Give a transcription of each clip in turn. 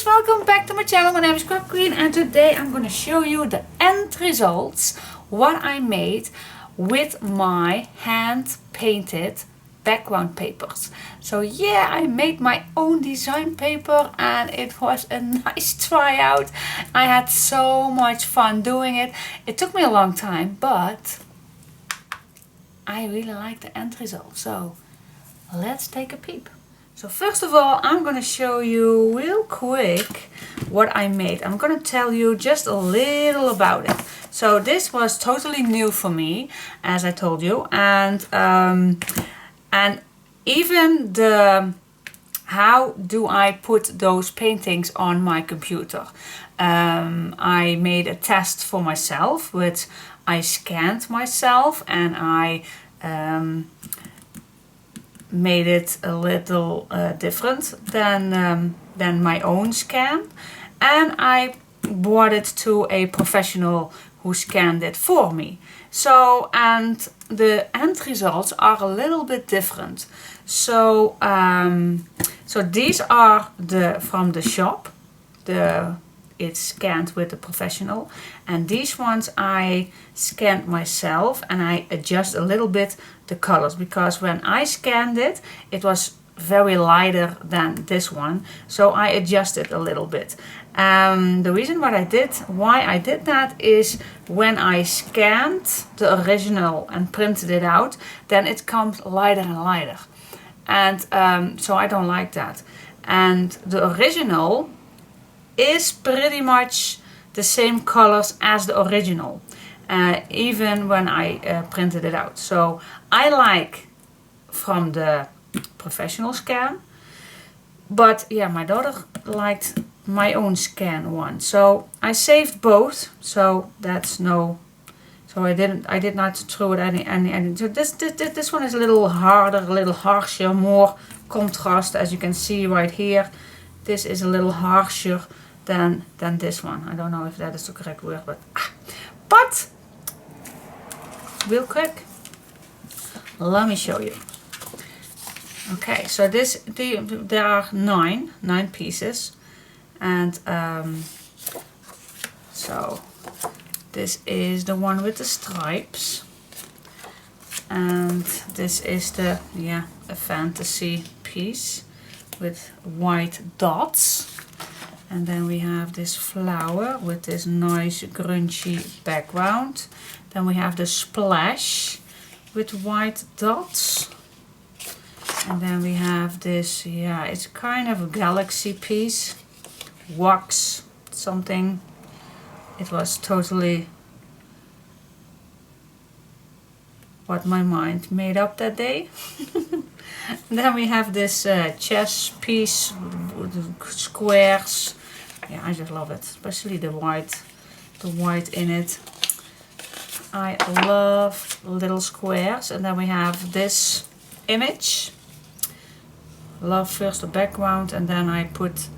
Welcome back to my channel. My name is scrapqueen and today I'm going to show you the end results, what I made with my hand painted background papers. So yeah, I made my own design paper and it was a nice tryout. I had so much fun doing it. It took me a long time, but I really like the end result. So let's take a peep. So first of all, I'm going to show you real quick what I made. I'm going to tell you just a little about it. So this was totally new for me, as I told you, and even the how do I put those paintings on my computer. I made a test for myself, which I scanned myself and I made it a little different than my own scan, and I brought it to a professional who scanned it for me. So, and the end results are a little bit different. So so these are from the shop, it's scanned with the professional, and these ones I scanned myself and I adjust a little bit the colors, because when I scanned it, it was very lighter than this one, so I adjusted a little bit. The reason why I did that is when I scanned the original and printed it out, then it comes lighter and lighter, and so I don't like that. And the original is pretty much the same colors as the original, even when I printed it out. So I like from the professional scan, but yeah, my daughter liked my own scan one, so I saved both. So that's no, so I did not throw it any. So this one is a little harder, a little harsher, more contrast, as you can see right here. This is a little harsher than this one. I don't know if that is the correct word, but real quick, let me show you. Okay, so there are nine pieces, and so this is the one with the stripes, and this is the a fantasy piece with white dots. And then we have this flower with this nice grungy background. Then we have the splash with white dots. And then we have this, it's kind of a galaxy piece. Wax something. It was totally what my mind made up that day. And then we have this chess piece with squares. Yeah, I just love it, especially the white in it. I love little squares. And then we have this image. Love first the background, and then I put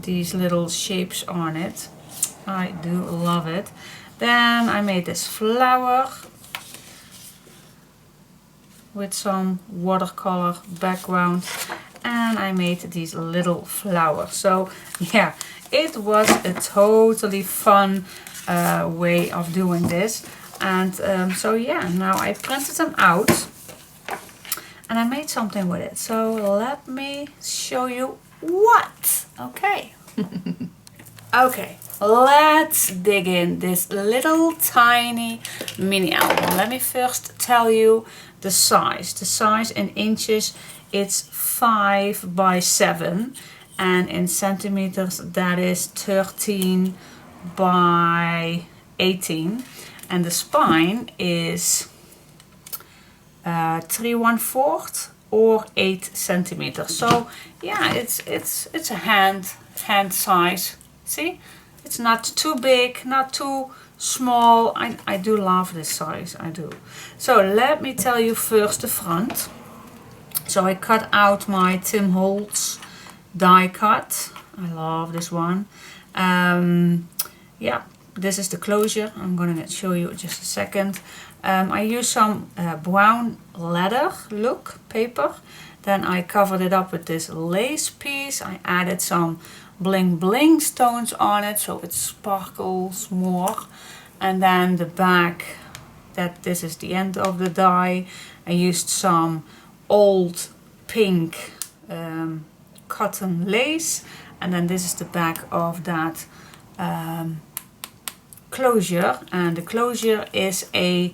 these little shapes on it. I do love it. Then I made this flower with some watercolor background, and I made these little flowers. So yeah, it was a totally fun way of doing this. And so yeah, now I printed them out and I made something with it. So let me show you what. Okay. Okay, let's dig in this little tiny mini album. Let me first tell you the size. The size in inches, it's 5 by 7, and in centimeters that is 13 by 18, and the spine is 3/4 or 8 centimeters. So yeah, it's a hand size. See, it's not too big, not too small. I do love this size, I do. So let me tell you first the front. So I cut out my Tim Holtz die cut. I love this one. Yeah, this is the closure. I'm gonna show you in just a second. I used some brown leather look paper. Then I covered it up with this lace piece. I added some bling bling stones on it so it sparkles more. And then the back, that this is the end of the die. I used some old pink cotton lace, and then this is the back of that closure, and the closure is a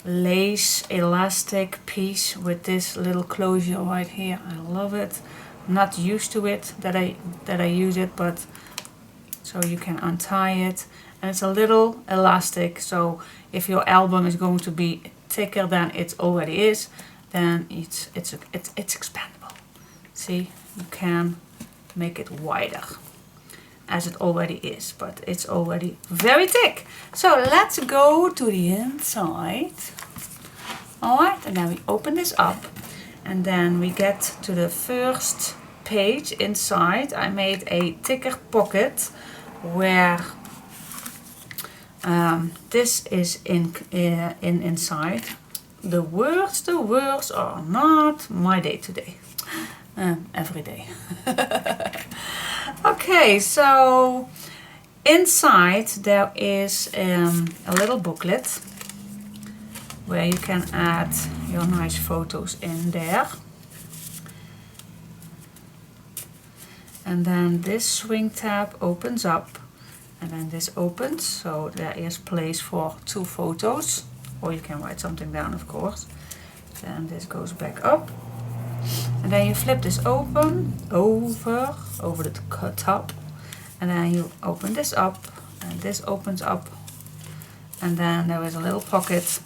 lace elastic piece with this little closure right here. I love it. I'm not used to it that I use it, but so you can untie it, and it's a little elastic, so if your album is going to be thicker than it already is, then it's expandable. See, you can make it wider as it already is, but it's already very thick. So let's go to the inside. Alright, and then we open this up, and then we get to the first page. Inside I made a thicker pocket where this is inside. The words are not my day today. Every day. Okay, so inside there is a little booklet where you can add your nice photos in there. And then this swing tab opens up, and then this opens, so there is place for 2 photos, or you can write something down, of course. Then this goes back up, and then you flip this open over the top, and then you open this up, and this opens up, and then there is a little pocket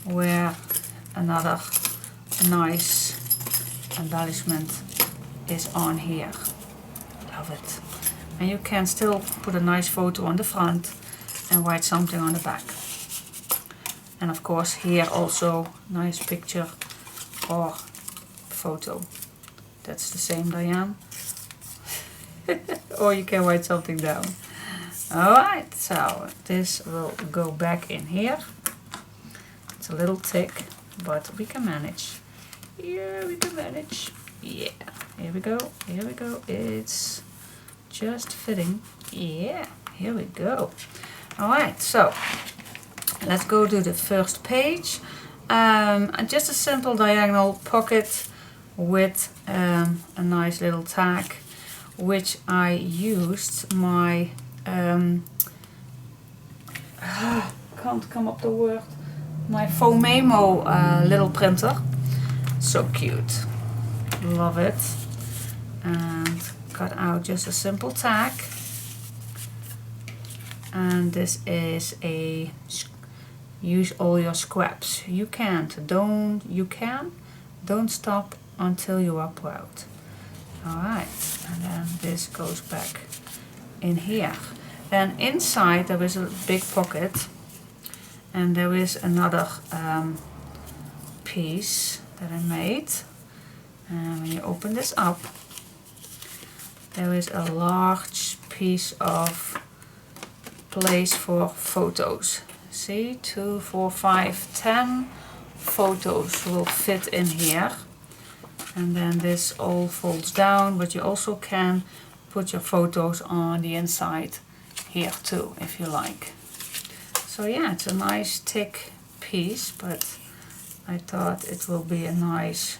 where another nice embellishment is on here. Love it. And you can still put a nice photo on the front and write something on the back. And of course here also nice picture or photo. That's the same, Diane. Or you can write something down. Alright, so this will go back in here. It's a little thick, but we can manage. Yeah, we can manage. Yeah, here we go, here we go. It's just fitting. Yeah, here we go. Alright, so let's go to the first page. Just a simple diagonal pocket with a nice little tag, which I used my can't come up the word, my Moveable little printer. So cute, love it. And cut out just a simple tag, and this is a use all your scraps. You don't stop until you are proud. Alright, and then this goes back in here. Then inside there is a big pocket, and there is another piece that I made. And when you open this up, there is a large piece of place for photos. See, 2, 4, 5, 10 photos will fit in here. And then this all folds down, but you also can put your photos on the inside here too, if you like. So yeah, it's a nice thick piece, but I thought it will be a nice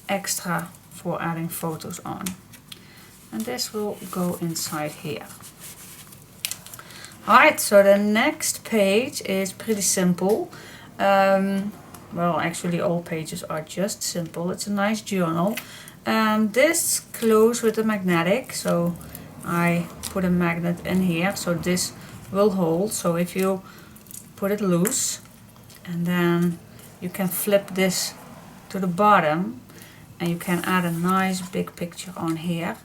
extra for adding photos on. And this will go inside here. Alright, so the next page is pretty simple. Well, actually all pages are just simple. It's a nice journal. This closes with a magnetic, so I put a magnet in here, so this will hold. So if you put it loose, and then you can flip this to the bottom, and you can add a nice big picture on here,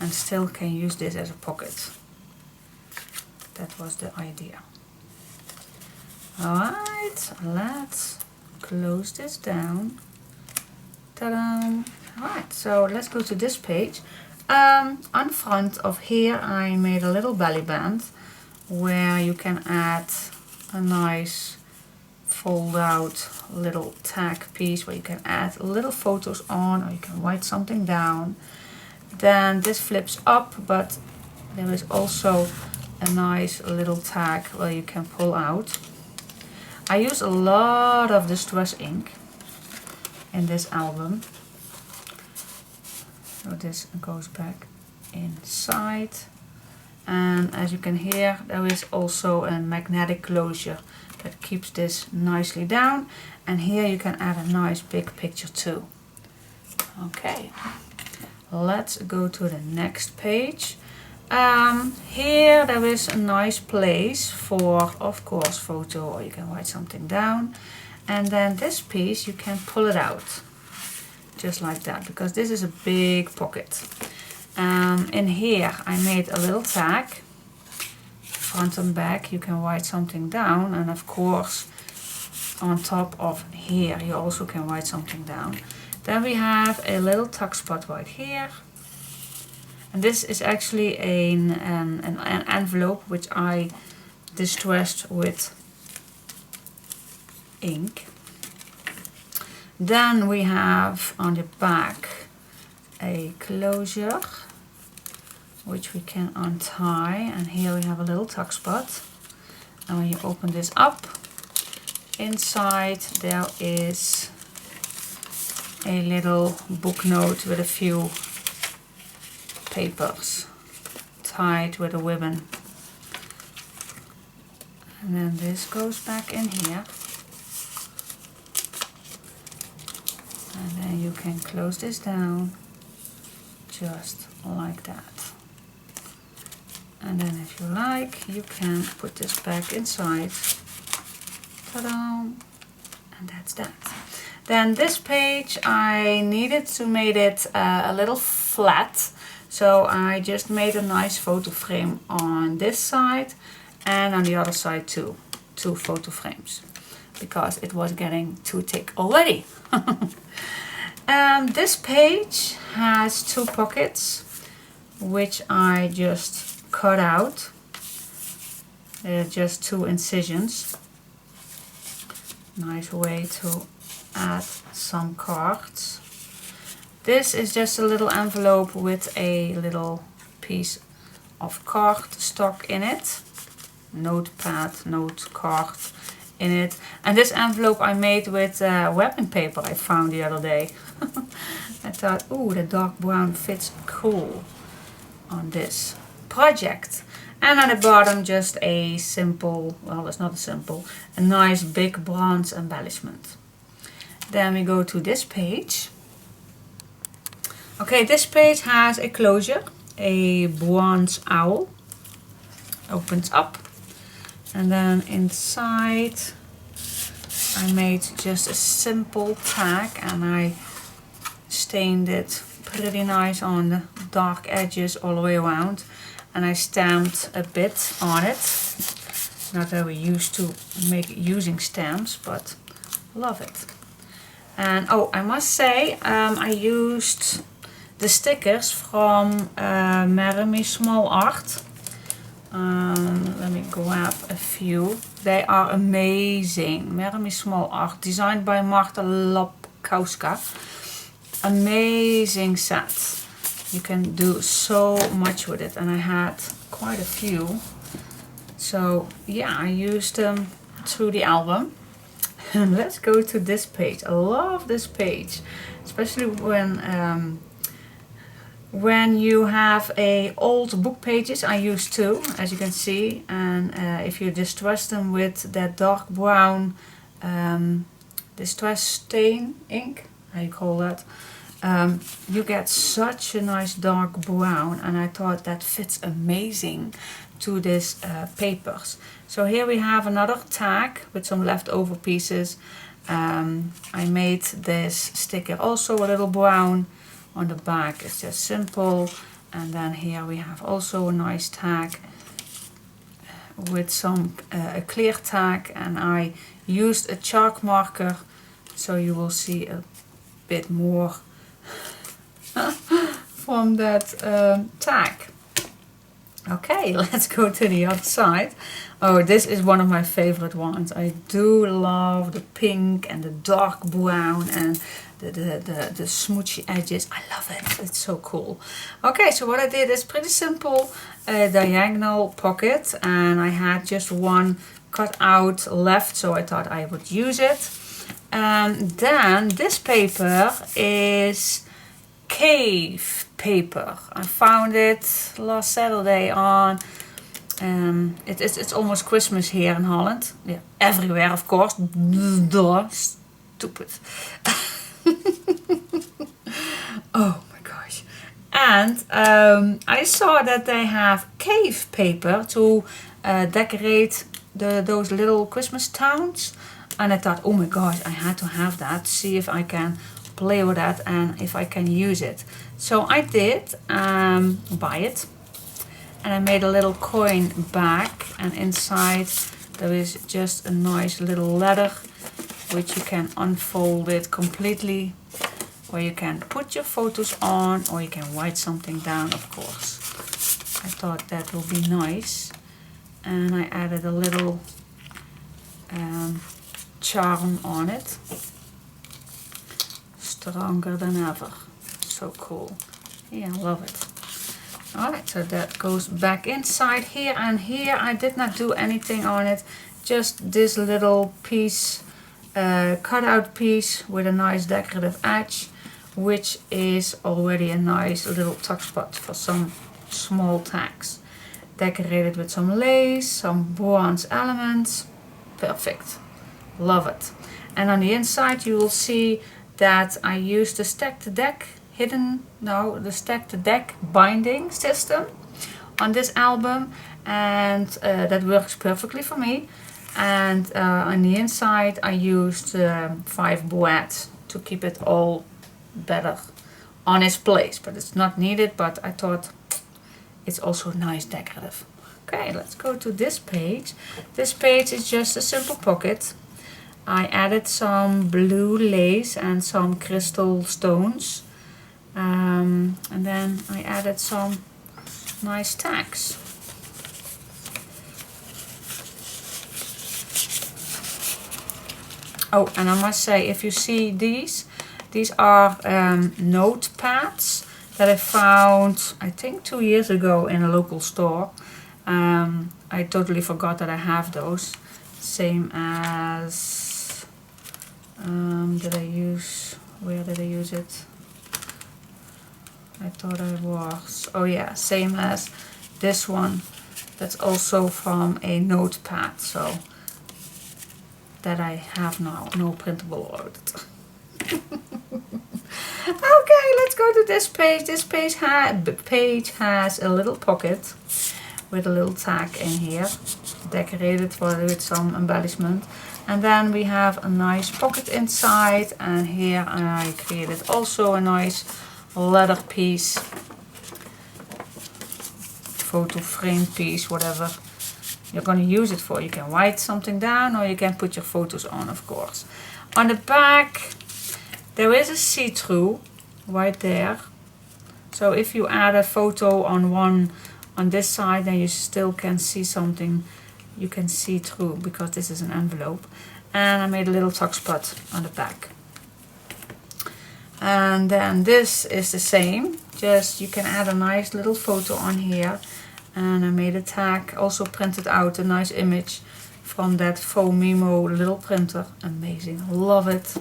and still can use this as a pocket. That was the idea. Alright, let's close this down. Ta-da! Alright, so let's go to this page. On front of here I made a little belly band where you can add a nice fold out little tag piece where you can add little photos on, or you can write something down. Then this flips up, but there is also a nice little tag where you can pull out. I use a lot of distress ink in this album. So this goes back inside. And as you can hear, there is also a magnetic closure that keeps this nicely down. And here you can add a nice big picture too. Okay, let's go to the next page. Here there is a nice place for, of course, photo, or you can write something down. And then this piece you can pull it out, just like that, because this is a big pocket. In here I made a little tag, front and back. You can write something down, and of course on top of here you also can write something down. Then we have a little tuck spot right here. And this is actually an envelope which I distressed with ink. Then we have on the back a closure which we can untie, and here we have a little tuck spot. And when you open this up, inside there is a little book note with a few papers tied with a ribbon. And then this goes back in here. And then you can close this down just like that. And then if you like, you can put this back inside. Ta-da! And that's that. Then this page I needed to make it a little flat. So I just made a nice photo frame on this side and on the other side too. 2 photo frames, because it was getting too thick already. This page has 2 pockets which I just cut out. They're just 2 incisions. Nice way to add some cards. This is just a little envelope with a little piece of card stock in it. Notepad, note card in it. And this envelope I made with wrapping paper I found the other day. I thought, ooh, the dark brown fits cool on this project. And on the bottom just a simple, well, it's not a simple, a nice big bronze embellishment. Then we go to this page. Okay, this page has a closure, a bronze owl, opens up, and then inside I made just a simple tag, and I stained it pretty nice on the dark edges all the way around, and I stamped a bit on it. Not very used to using stamps, but love it. And oh, I must say, I used the stickers from Meremy Small Art. Let me grab a few. They are amazing. Meremy Small Art, designed by Marta Kauska. Amazing set. You can do so much with it, and I had quite a few. So yeah, I used them through the album. And let's go to this page. I love this page, especially when you have old book pages. I use two, as you can see, and if you distress them with that dark brown distress stain ink, how you call that, you get such a nice dark brown, and I thought that fits amazing to this papers. So here we have another tag with some leftover pieces. I made this sticker also a little brown. On the back it's just simple, and then here we have also a nice tag with some a clear tag, and I used a chalk marker so you will see a bit more from that tag. Okay, let's go to the other side. Oh, this is one of my favorite ones. I do love the pink and the dark brown and the smoochy edges. I love it. It's so cool. Okay, so what I did is pretty simple diagonal pocket, and I had just one cut out left, so I thought I would use it. And then this paper is cave paper. I found it last Saturday on it's almost Christmas here in Holland. Yeah, everywhere of course. Duh, stupid. Oh my gosh. And I saw that they have cave paper to decorate those little Christmas towns, and I thought, oh my gosh, I had to have that, see if I can play with that and if I can use it. So I did buy it, and I made a little coin back, and inside there is just a nice little letter which you can unfold it completely, where you can put your photos on, or you can write something down, of course. I thought that will be nice, and I added a little charm on it. Stronger than ever. So cool. Yeah, I love it. Alright, so that goes back inside here, and here I did not do anything on it, just this little piece, cut out piece with a nice decorative edge, which is already a nice little tuck spot for some small tags. Decorated with some lace, some bronze elements. Perfect. Love it. And on the inside you will see that I used the stack the deck stack the deck binding system on this album, and that works perfectly for me. And on the inside I used 5 boîtes to keep it all better on its place, but it's not needed, but I thought it's also nice decorative. Okay, let's go to this page. This page is just a simple pocket. I added some blue lace and some crystal stones, and then I added some nice tags. Oh, and I must say, if you see these are notepads that I found, I think 2 years ago in a local store. I totally forgot that I have those. Same as, where did I use it? I thought I was, oh yeah, same as this one. That's also from a notepad, so that I have now, no printable ordered. Okay, let's go to this page. This page has a little pocket with a little tag in here, decorated with some embellishment. And then we have a nice pocket inside, and here I created also a nice leather piece, photo frame piece, whatever you're going to use it for. You can write something down, or you can put your photos on, of course. On the back there is a see-through right there, so if you add a photo on this side, then you still can see something. You can see through, because this is an envelope. And I made a little tuck spot on the back. And then this is the same, just you can add a nice little photo on here. And I made a tag, also printed out a nice image from that faux Mimo little printer. Amazing, love it,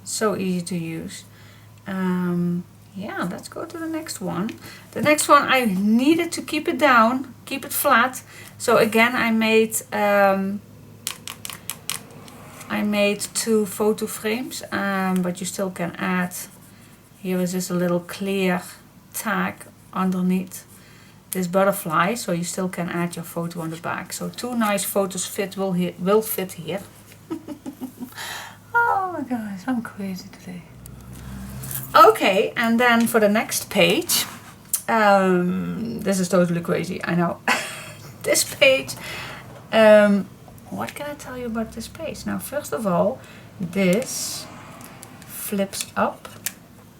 so easy to use. Yeah, let's go to the next one. The next one, I needed to keep it down, keep it flat. So again, I made 2 photo frames, but you still can add. Here is just a little clear tag underneath this butterfly, so you still can add your photo on the back. So 2 nice photos will fit here. Oh my gosh, I'm crazy today. Okay, and then for the next page, this is totally crazy, I know. This page, what can I tell you about this page? Now, first of all, this flips up,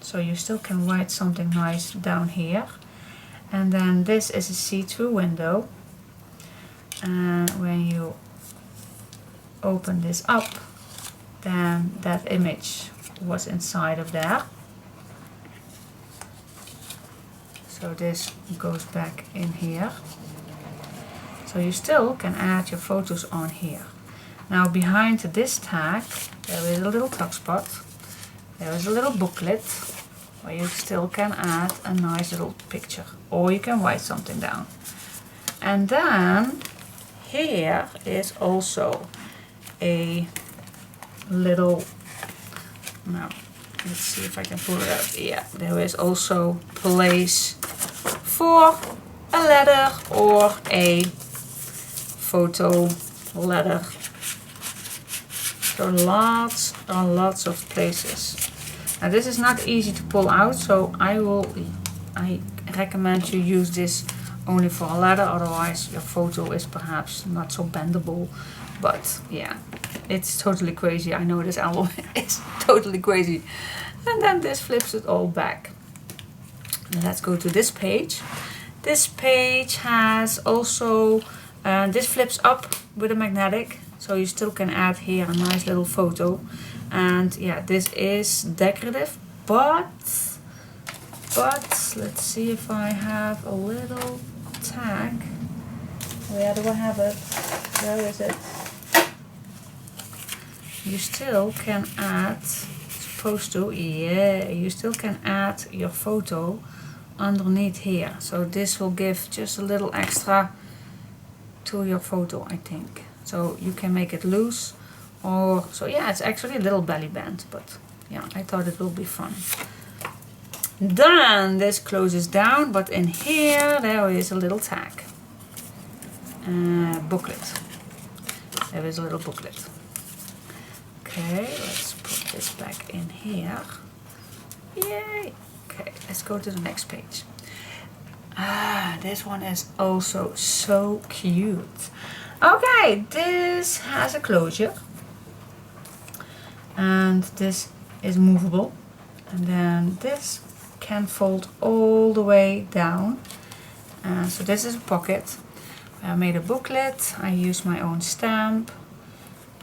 so you still can write something nice down here. And then this is a see-through window, and when you open this up, then that image was inside of there. So this goes back in here. So you still can add your photos on here. Now behind this tag, there is a little tuck spot. There is a little booklet where you still can add a nice little picture, or you can write something down. And then here is also a little, now let's see if I can pull it out. Yeah, there is also place for a letter or a photo letter. So lots and lots of places. Now this is not easy to pull out, so I recommend you use this only for a letter, otherwise your photo is perhaps not so bendable. But yeah, it's totally crazy. I know this album is totally crazy. And then this flips it all back. Let's go to this page. This page has also, this flips up with a magnetic, so you still can add here a nice little photo. And yeah, this is decorative, but let's see if I have a little tag. Where do I have it? Where is it? You still can add, supposed to, yeah, you still can add your photo underneath here. So this will give just a little extra to your photo, I think. So you can make it loose, or, so yeah, it's actually a little belly band, but yeah, I thought it will be fun. Then this closes down, but in here there is a little tag. Booklet. There is a little booklet. Okay, let's put this back in here. Yay! Okay, let's go to the next page. This one is also so cute. Okay, this has a closure. And this is movable. And then this can fold all the way down. So this is a pocket. I made a booklet. I used my own stamp.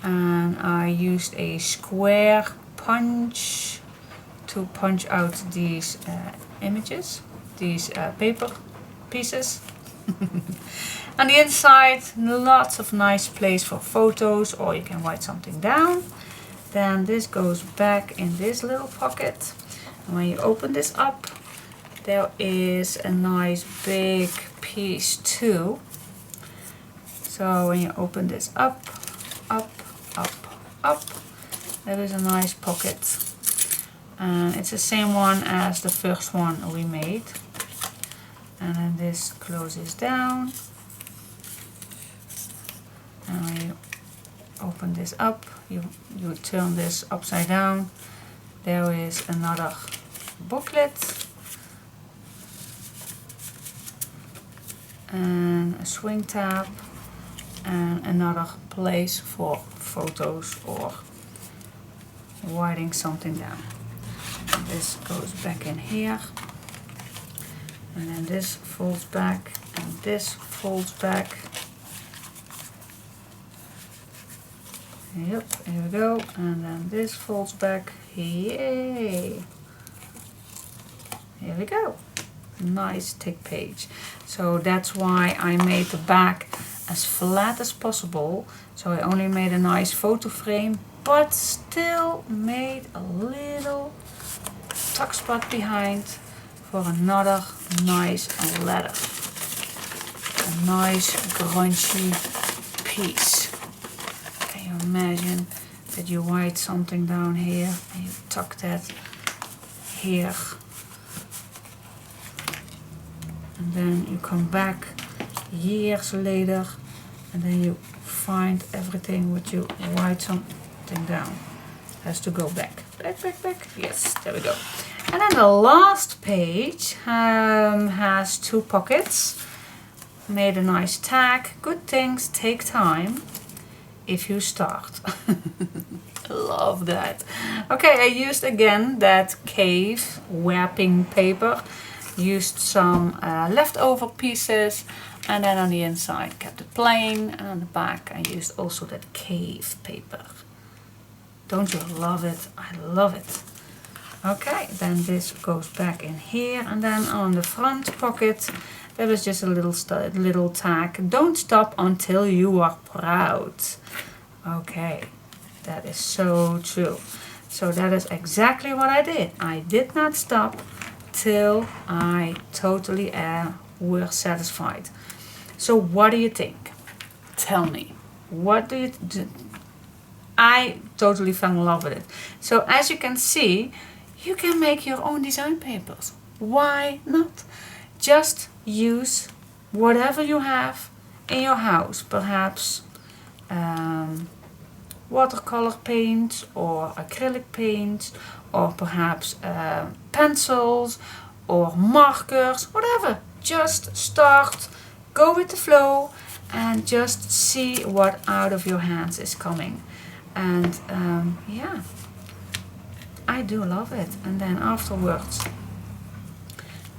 And I used a square punch to punch out these images, these paper pieces. On the inside, lots of nice place for photos, or you can write something down. Then this goes back in this little pocket. And when you open this up, there is a nice big piece too. So when you open this up, up, there is a nice pocket. And it's the same one as the first one we made. And then this closes down. And when you open this up, you turn this upside down. There is another booklet. And a swing tab. And another place for photos or writing something down. And this goes back in here. And then this folds back, and this folds back. Yep, here we go. And then this folds back. Yay! Here we go. Nice thick page. So that's why I made the back as flat as possible. So I only made a nice photo frame, but still made a little tuck spot behind for another nice letter. A nice crunchy piece. Can you imagine that you write something down here and you tuck that here, and then you come back years later and then you find everything what you write something down. Has to go back. Back. Yes, there we go. And then the last page has 2 pockets. Made a nice tag. Good things take time if you start. Love that. Okay, I used again that cave wrapping paper. Used some leftover pieces, and then on the inside kept it plain, and on the back I used also that cave paper. Don't you love it? I love it. Okay, then this goes back in here, and then on the front pocket there was just a little tag. Don't stop until you are proud. Okay, that is so true. So that is exactly what I did. I did not stop till I totally were satisfied. So what do you think? Tell me. What do you I totally fell in love with it. So as you can see, you can make your own design papers. Why not? Just use whatever you have in your house. Perhaps watercolor paint or acrylic paint, or perhaps pencils or markers, whatever. Just start, go with the flow, and just see what out of your hands is coming. And yeah, I do love it. And then afterwards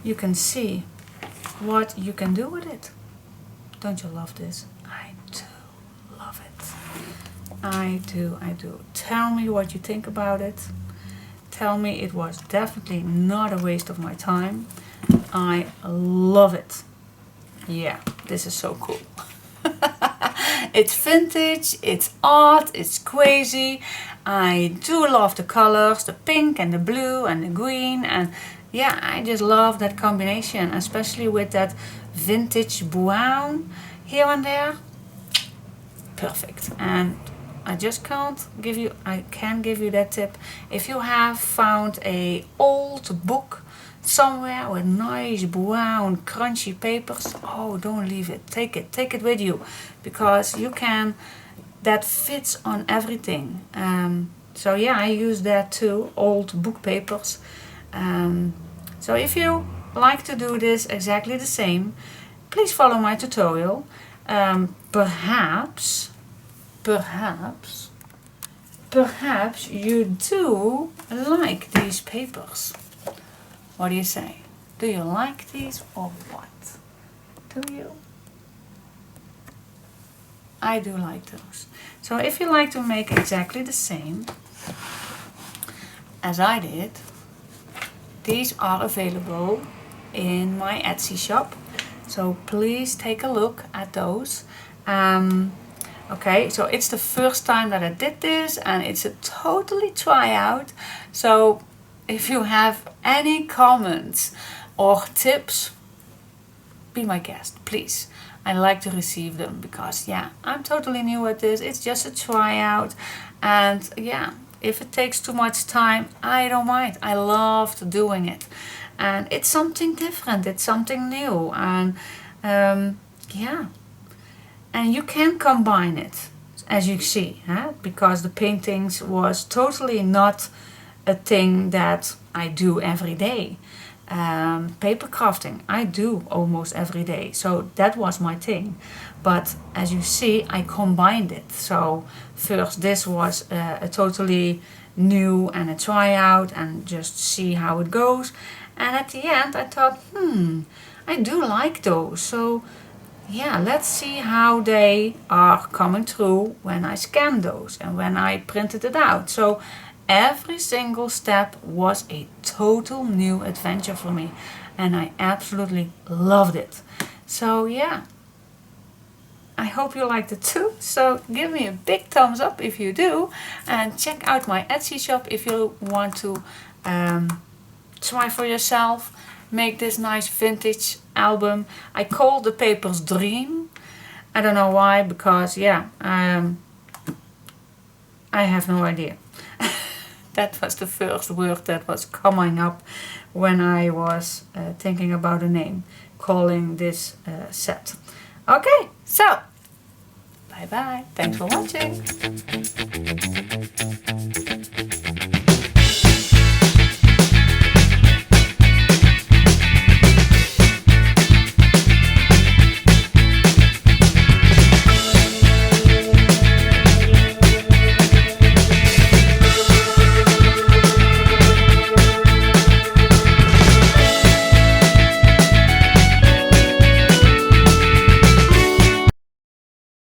you can see what you can do with it. Don't you love this? I do love it. I do. Tell me what you think about it. Tell me it was definitely not a waste of my time. I love it. Yeah, this is so cool. It's vintage, it's art, it's crazy. I do love the colors, the pink and the blue and the green, and yeah, I just love that combination, especially with that vintage brown here and there. Perfect. And I just can't give you, I can give you that tip. If you have found a old book somewhere with nice brown crunchy papers, oh, don't leave it. Take it with you, because you can, that fits on everything. So yeah, I use that too, old book papers. So if you like to do this exactly the same, please follow my tutorial. Perhaps you do like these papers. What do you say? Do you like these or what? Do you? I do like those. So if you like to make exactly the same as I did, these are available in my Etsy shop. So please take a look at those. Okay, so it's the first time that I did this, and it's a totally tryout. So if you have any comments or tips, be my guest, please. I like to receive them, because yeah, I'm totally new at this. It's just a tryout, and yeah, if it takes too much time, I don't mind. I loved doing it, and it's something different. It's something new, and yeah, and you can combine it, as you see, huh? Because the paintings was totally not a thing that I do every day. Paper crafting I do almost every day, so that was my thing. But as you see, I combined it. So first this was a totally new and a tryout, and just see how it goes. And at the end I thought, I do like those. So yeah, let's see how they are coming through when I scan those and when I printed it out. So every single step was a total new adventure for me, and I absolutely loved it. So yeah, I hope you liked it too. So give me a big thumbs up if you do, and check out my Etsy shop if you want to try for yourself. Make this nice vintage album. I call the papers Dream. I don't know why, because yeah, I have no idea. That was the first word that was coming up when I was thinking about a name, calling this set. Okay, so bye bye. Thanks for watching.